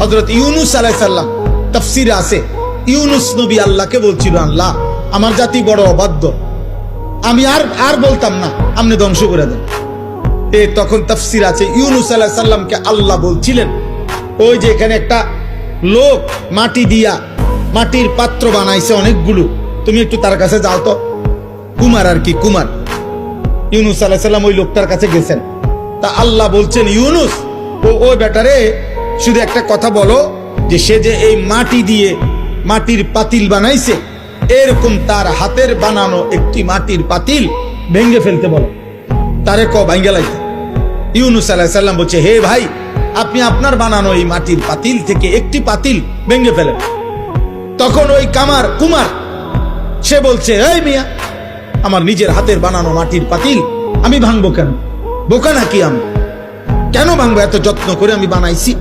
হযরত ইউনূস আলাইহিস সালাম তাফসীরে আছে, ইউনূস নবী আল্লাহকে বলছিল, আল্লাহ আমার জাতি বড় অবাধ্য, আমি আর বলতাম না, আপনি ধ্বংস করে দেন। তখন তাফসীর আছে ইউনূস আলাইহিস সালামকে আল্লাহ বলছিলেন, ওই যে এখানে একটা লোক মাটি দিয়া মাটির পাত্র বানাইছে অনেকগুলো, তুমি একটু তার কাছে যাও তো। কুমার আর কি, কুমার। ইউনূস আলাইহিস সালাম ওই লোকটার কাছে গেছেন। তা আল্লাহ বলছেন, ইউনূস ওই বেটারে শুধু একটা কথা বলো, যে সে যে এই মাটি দিয়ে মাটির পাতিল বানাইছে, এরকম তার হাতের বানানো একটি মাটির পাতিল ভেঙে ফেলতে বলো, তারে ভাঙ্গে লাইতে। ইউনূস আলাইহিস সালাম বলছে, হে ভাই, আপনি আপনার বানানো এই মাটির পাতিল থেকে একটি পাতিল ভেঙে ফেলেন। তখন ওই কুমার সে বলছে, এই মিয়া, আমার নিজের হাতের বানানো মাটির পাতিল আমি ভাঙবো কেন? বোকা নাকি আমি? কেন ভাঙবো? এত যত্ন করে আমি বানাইছি।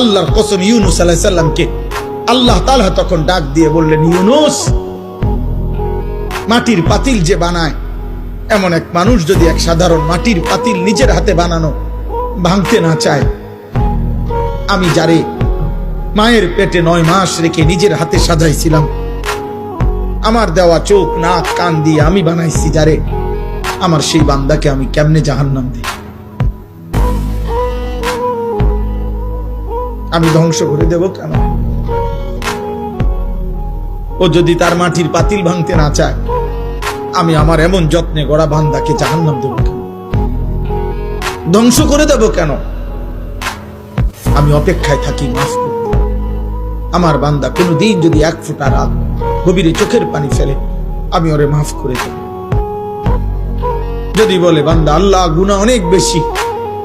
আল্লাহর কসম, ইউনূস আলাইহিস সালামকে আল্লাহ তাআলা তখন ডাক দিয়ে বললেন, ইউনূস, মাটির পাতিল যে বানায়, এমন এক মানুষ যদি এক সাধারণ মাটির পাতিল নিজের হাতে বানানো ভাঙতে না চায়, আমি যারে মায়ের পেটে 9 মাস রেখে নিজের হাতে সাজাইছিলাম, আমার দেওয়া চোখ নাক কান দিয়ে আমি বানাইছি যারে, আমার সেই বান্দাকে আমি কেমনে জাহান্নাম দিই? আমি ধ্বংস করে দেব কেন? ও যদি তার মাটির পাতিল ভাঙতে না চায়, আমি আমার এমন যত্নে গড়া বান্দাকে জাহান্নাম দেব কেন? ধ্বংস করে দেব কেন? আমি অপেক্ষায় থাকি মাফ করতে। আমার বান্দা কোনদিন যদি 1 ফোঁটা রাত গভীরে চোখের পানি ফেলে, আমি ওরে মাফ করে দেব। যদি বলে বান্দা আল্লাহ গুনাহ অনেক বেশি,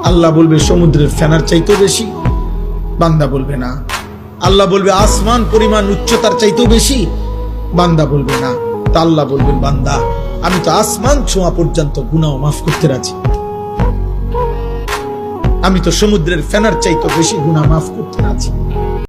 আল্লাহ বলবে সমুদ্রের ফেনার চাইতেও বেশি। বান্দা বলবে না। আল্লাহ বলবে আসমান পরিমাণ উচ্চতার চাইতেও বেশি। বান্দা বলবে না। তা আল্লাহ বলবেন, বান্দা আমি তো আসমান ছোঁয়া পর্যন্ত গুনাহ মাফ করতে রাজি, আমি তো সমুদ্রের ফেনার চাইতেও বেশি গুনাহ মাফ করতে রাজি।